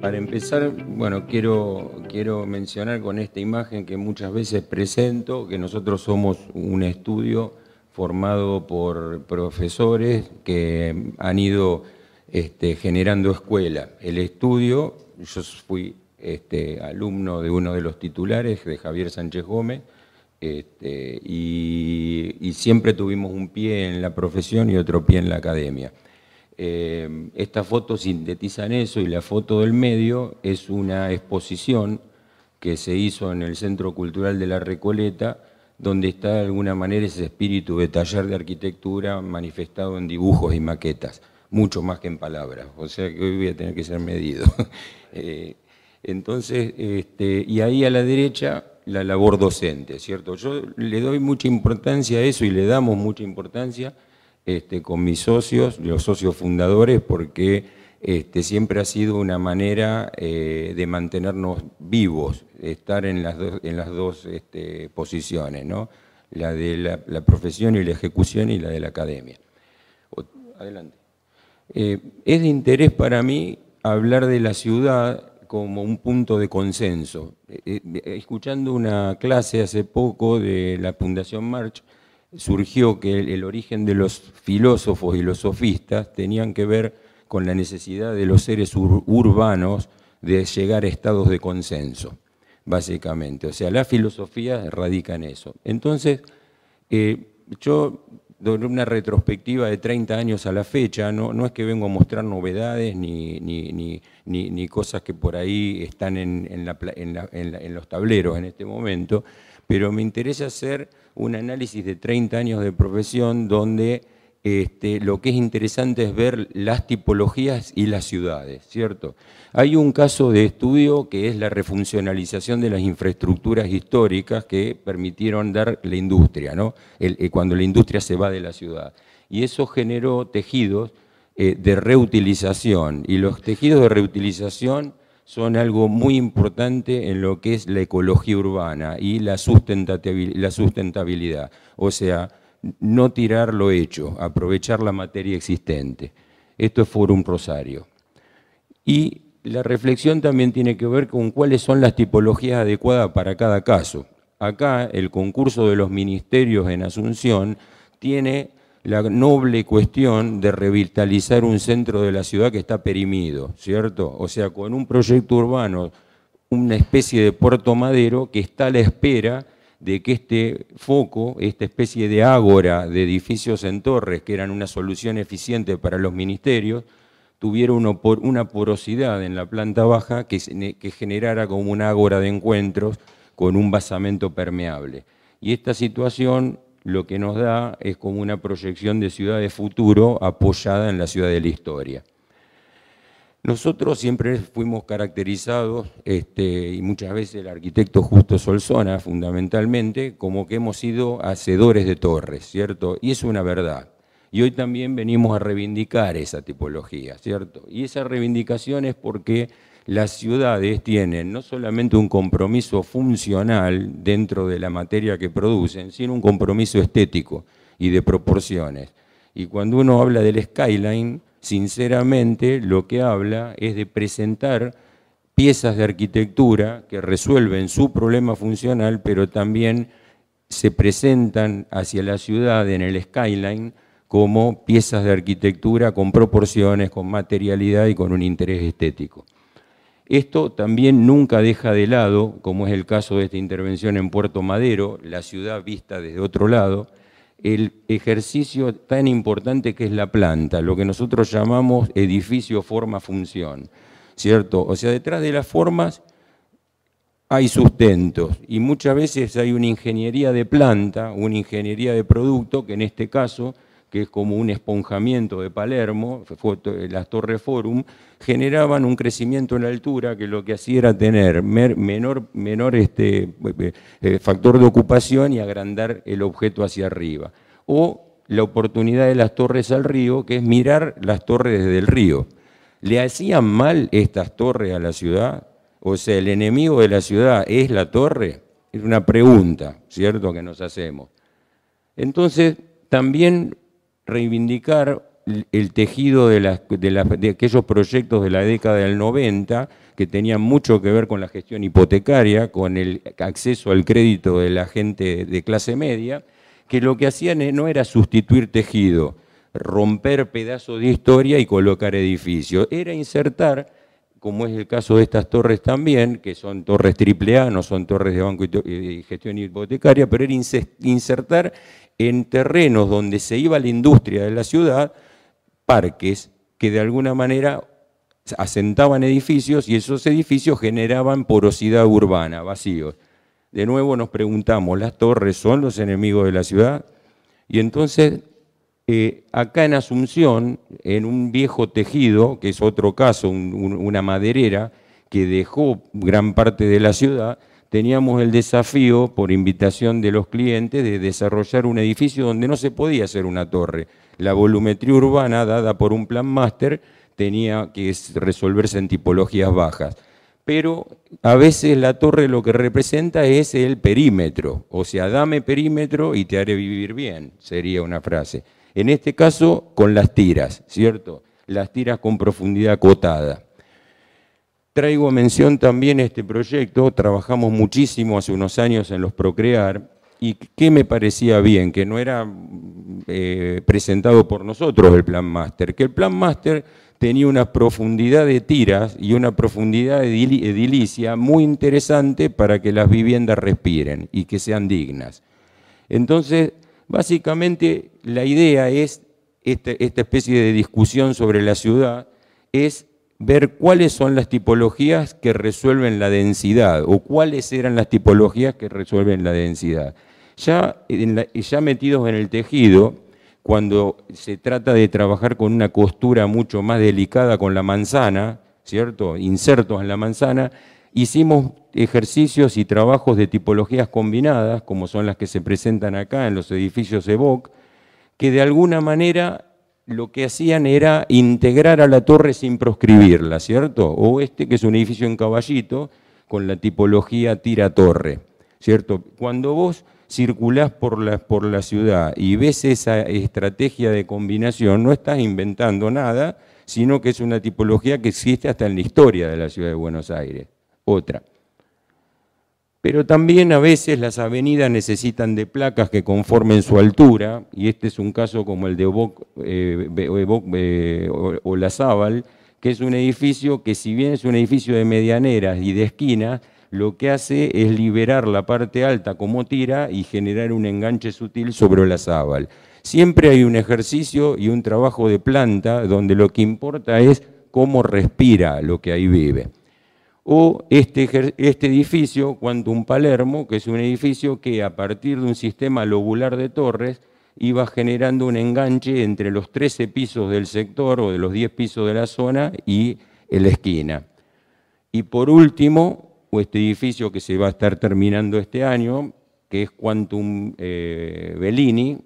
Para empezar, bueno, quiero mencionar con esta imagen que muchas veces presento, que nosotros somos un estudio formado por profesores que han ido generando escuela. El estudio, yo fui alumno de uno de los titulares, de Javier Sánchez Gómez, y siempre tuvimos un pie en la profesión y otro pie en la academia. Estas fotos sintetizan eso, y la foto del medio es una exposición que se hizo en el Centro Cultural de la Recoleta, donde está de alguna manera ese espíritu de taller de arquitectura manifestado en dibujos y maquetas, mucho más que en palabras, o sea que hoy voy a tener que ser medido. Entonces, y ahí a la derecha la labor docente, ¿cierto? Yo le doy mucha importancia a eso, y le damos mucha importancia con mis socios, los socios fundadores, porque siempre ha sido una manera de mantenernos vivos, estar en las dos posiciones, ¿no? La de la profesión y la ejecución, y la de la academia. Adelante. Es de interés para mí hablar de la ciudad como un punto de consenso. Escuchando una clase hace poco de la Fundación March, surgió que el origen de los filósofos y los sofistas tenían que ver con la necesidad de los seres urbanos de llegar a estados de consenso, básicamente. O sea, la filosofía radica en eso. Entonces, yo doy una retrospectiva de 30 años a la fecha, no es que vengo a mostrar novedades ni cosas que por ahí están en los tableros en este momento, pero me interesa hacer un análisis de 30 años de profesión donde lo que es interesante es ver las tipologías y las ciudades, ¿cierto? Hay un caso de estudio que es la refuncionalización de las infraestructuras históricas que permitieron dar la industria, ¿no? Cuando la industria se va de la ciudad. Y eso generó tejidos de reutilización, y los tejidos de reutilización son algo muy importante en lo que es la ecología urbana y la sustentabilidad. O sea, no tirar lo hecho, aprovechar la materia existente. Esto es Forum Rosario. Y la reflexión también tiene que ver con cuáles son las tipologías adecuadas para cada caso. Acá el concurso de los ministerios en Asunción tiene la noble cuestión de revitalizar un centro de la ciudad que está perimido, ¿cierto? O sea, con un proyecto urbano, una especie de Puerto Madero que está a la espera de que este foco, esta especie de ágora de edificios en torres, que eran una solución eficiente para los ministerios, tuviera una porosidad en la planta baja que generara como una ágora de encuentros con un basamento permeable. Y esta situación lo que nos da es como una proyección de ciudad de futuro apoyada en la ciudad de la historia. Nosotros siempre fuimos caracterizados, y muchas veces el arquitecto Justo Solsona fundamentalmente, como que hemos sido hacedores de torres, ¿cierto? Y es una verdad. Y hoy también venimos a reivindicar esa tipología, ¿cierto? Y esa reivindicación es porque las ciudades tienen no solamente un compromiso funcional dentro de la materia que producen, sino un compromiso estético y de proporciones. Y cuando uno habla del skyline, sinceramente lo que habla es de presentar piezas de arquitectura que resuelven su problema funcional, pero también se presentan hacia la ciudad en el skyline como piezas de arquitectura con proporciones, con materialidad y con un interés estético. Esto también nunca deja de lado, como es el caso de esta intervención en Puerto Madero, la ciudad vista desde otro lado, el ejercicio tan importante que es la planta, lo que nosotros llamamos edificio, forma, función, ¿cierto? O sea, detrás de las formas hay sustentos, y muchas veces hay una ingeniería de planta, una ingeniería de producto, que en este caso, que es como un esponjamiento de Palermo, las Torres Forum, generaban un crecimiento en la altura que lo que hacía era tener menor factor de ocupación y agrandar el objeto hacia arriba. O la oportunidad de las torres al río, que es mirar las torres desde el río. ¿Le hacían mal estas torres a la ciudad? O sea, ¿el enemigo de la ciudad es la torre? Es una pregunta, ¿cierto?, que nos hacemos. Entonces, también reivindicar el tejido de aquellos proyectos de la década del 90 que tenían mucho que ver con la gestión hipotecaria, con el acceso al crédito de la gente de clase media, que lo que hacían no era sustituir tejido, romper pedazos de historia y colocar edificios, era insertar, como es el caso de estas torres también, que son torres AAA, no son torres de banco y gestión hipotecaria, pero era insertar en terrenos donde se iba la industria de la ciudad, parques que de alguna manera asentaban edificios y esos edificios generaban porosidad urbana, vacíos. De nuevo nos preguntamos, ¿las torres son los enemigos de la ciudad? Y entonces, acá en Asunción, en un viejo tejido, que es otro caso, una maderera que dejó gran parte de la ciudad, teníamos el desafío, por invitación de los clientes, de desarrollar un edificio donde no se podía hacer una torre. La volumetría urbana dada por un plan máster tenía que resolverse en tipologías bajas. Pero a veces la torre lo que representa es el perímetro, o sea, dame perímetro y te haré vivir bien, sería una frase. En este caso, con las tiras, ¿cierto? Las tiras con profundidad acotada. Traigo a mención también este proyecto, trabajamos muchísimo hace unos años en los Procrear, y ¿qué me parecía bien? Que no era presentado por nosotros el Plan Máster, que el Plan Máster tenía una profundidad de tiras y una profundidad edilicia muy interesante para que las viviendas respiren y que sean dignas. Entonces, básicamente la idea es, esta especie de discusión sobre la ciudad, es ver cuáles son las tipologías que resuelven la densidad o cuáles eran las tipologías que resuelven la densidad. Ya metidos en el tejido, cuando se trata de trabajar con una costura mucho más delicada con la manzana, ¿cierto? Insertos en la manzana, hicimos ejercicios y trabajos de tipologías combinadas, como son las que se presentan acá en los edificios EVOC, que de alguna manera lo que hacían era integrar a la torre sin proscribirla, ¿cierto? O que es un edificio en Caballito, con la tipología tira-torre, ¿cierto? Cuando vos circulás por la ciudad y ves esa estrategia de combinación, no estás inventando nada, sino que es una tipología que existe hasta en la historia de la ciudad de Buenos Aires. Otra. Pero también a veces las avenidas necesitan de placas que conformen su altura, y este es un caso como el de Olazábal, que es un edificio que, si bien es un edificio de medianeras y de esquinas, lo que hace es liberar la parte alta como tira y generar un enganche sutil sobre Olazábal. Siempre hay un ejercicio y un trabajo de planta donde lo que importa es cómo respira lo que ahí vive. O este edificio, Quantum Palermo, que es un edificio que a partir de un sistema lobular de torres iba generando un enganche entre los 13 pisos del sector o de los 10 pisos de la zona y la esquina. Y por último, este edificio que se va a estar terminando este año, que es Quantum Bellini,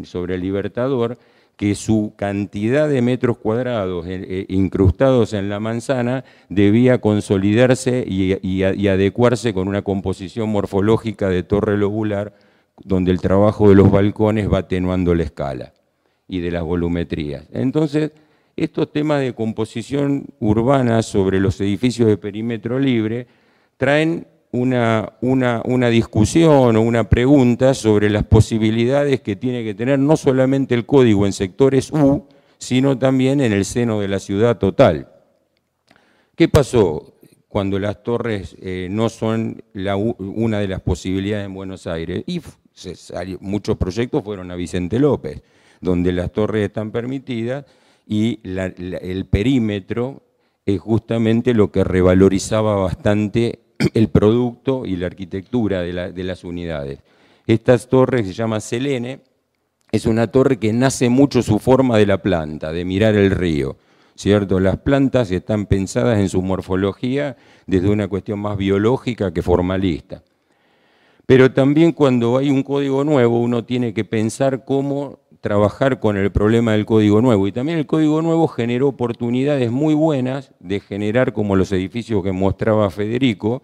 sobre el Libertador, que su cantidad de metros cuadrados incrustados en la manzana debía consolidarse y adecuarse con una composición morfológica de torre lobular, donde el trabajo de los balcones va atenuando la escala y de las volumetrías. Entonces, estos temas de composición urbana sobre los edificios de perímetro libre traen una discusión o una pregunta sobre las posibilidades que tiene que tener no solamente el código en sectores U, sino también en el seno de la ciudad total. ¿Qué pasó cuando las torres no son una de las posibilidades en Buenos Aires? Y muchos proyectos fueron a Vicente López, donde las torres están permitidas y el perímetro es justamente lo que revalorizaba bastante el producto y la arquitectura de las unidades. Estas torres se llama Selene, es una torre que nace mucho su forma de la planta, de mirar el río, ¿cierto? Las plantas están pensadas en su morfología desde una cuestión más biológica que formalista. Pero también cuando hay un código nuevo uno tiene que pensar cómo trabajar con el problema del código nuevo. Y también el código nuevo generó oportunidades muy buenas de generar, como los edificios que mostraba Federico,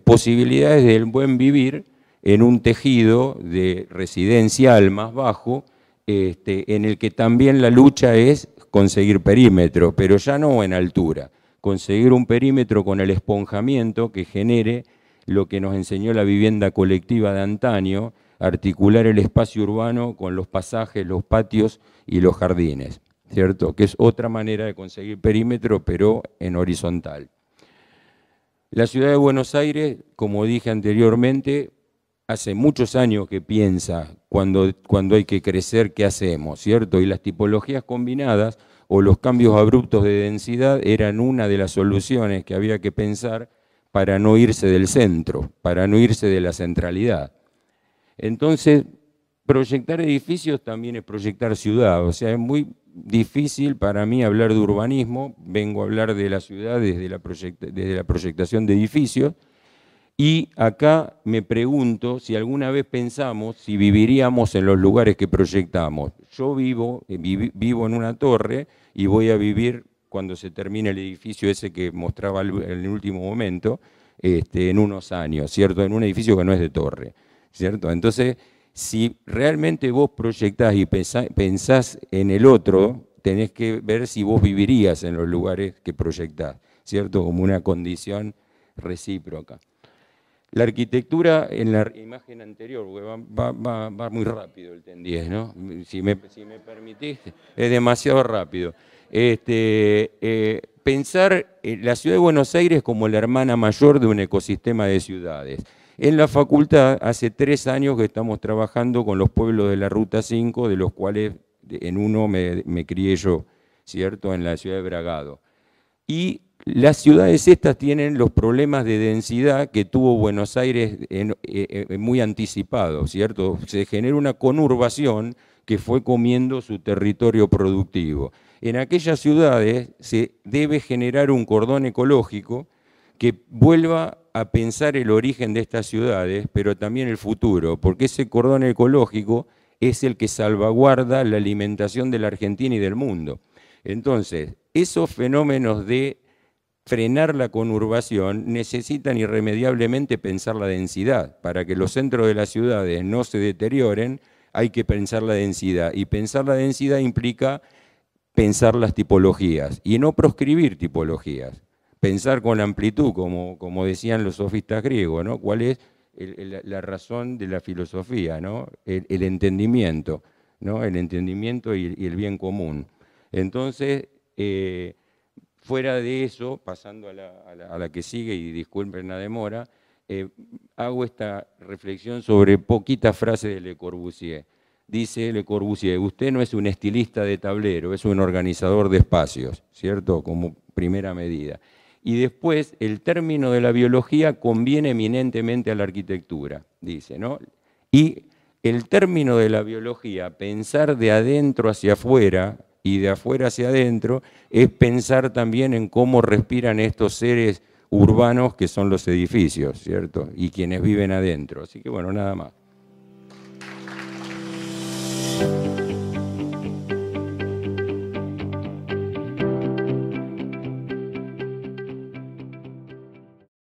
posibilidades del buen vivir en un tejido de residencial más bajo en el que también la lucha es conseguir perímetro, pero ya no en altura, conseguir un perímetro con el esponjamiento que genere lo que nos enseñó la vivienda colectiva de antaño, articular el espacio urbano con los pasajes, los patios y los jardines, ¿cierto? Que es otra manera de conseguir perímetro, pero en horizontal. La ciudad de Buenos Aires, como dije anteriormente, hace muchos años que piensa cuando hay que crecer, ¿qué hacemos? ¿Cierto? Y las tipologías combinadas o los cambios abruptos de densidad eran una de las soluciones que había que pensar para no irse del centro, para no irse de la centralidad. Entonces, proyectar edificios también es proyectar ciudad, o sea, es muy difícil para mí hablar de urbanismo, vengo a hablar de la ciudad desde la proyectación de edificios, y acá me pregunto si alguna vez pensamos si viviríamos en los lugares que proyectamos. Yo vivo en una torre y voy a vivir, cuando se termine el edificio ese que mostraba en el último momento, en unos años, ¿cierto? En un edificio que no es de torre, ¿cierto? Entonces, si realmente vos proyectás y pensás en el otro, tenés que ver si vos vivirías en los lugares que proyectás, ¿cierto? Como una condición recíproca. La arquitectura, en la imagen anterior, va muy rápido el TEN 10, ¿no? Si me permitís, es demasiado rápido. Pensar la ciudad de Buenos Aires como la hermana mayor de un ecosistema de ciudades. En la facultad, hace 3 años que estamos trabajando con los pueblos de la Ruta 5, de los cuales en uno me crié yo, ¿cierto? En la ciudad de Bragado. Y las ciudades estas tienen los problemas de densidad que tuvo Buenos Aires muy anticipado, ¿cierto? Se genera una conurbación que fue comiendo su territorio productivo. En aquellas ciudades se debe generar un cordón ecológico que vuelva a pensar el origen de estas ciudades, pero también el futuro, porque ese cordón ecológico es el que salvaguarda la alimentación de la Argentina y del mundo. Entonces, esos fenómenos de frenar la conurbación necesitan irremediablemente pensar la densidad. Para que los centros de las ciudades no se deterioren, hay que pensar la densidad. Y pensar la densidad implica pensar las tipologías y no proscribir tipologías. Pensar con amplitud, como decían los sofistas griegos, ¿no? ¿Cuál es la razón de la filosofía, ¿no? El entendimiento, ¿no? El entendimiento y el bien común. Entonces, fuera de eso, pasando a la que sigue, y disculpen la demora, hago esta reflexión sobre poquitas frases de Le Corbusier. Dice Le Corbusier, usted no es un estilista de tablero, es un organizador de espacios, ¿cierto? Como primera medida. Y después, el término de la biología conviene eminentemente a la arquitectura, dice, ¿no? Y el término de la biología, pensar de adentro hacia afuera y de afuera hacia adentro, es pensar también en cómo respiran estos seres urbanos que son los edificios, ¿cierto? Y quienes viven adentro. Así que bueno, nada más.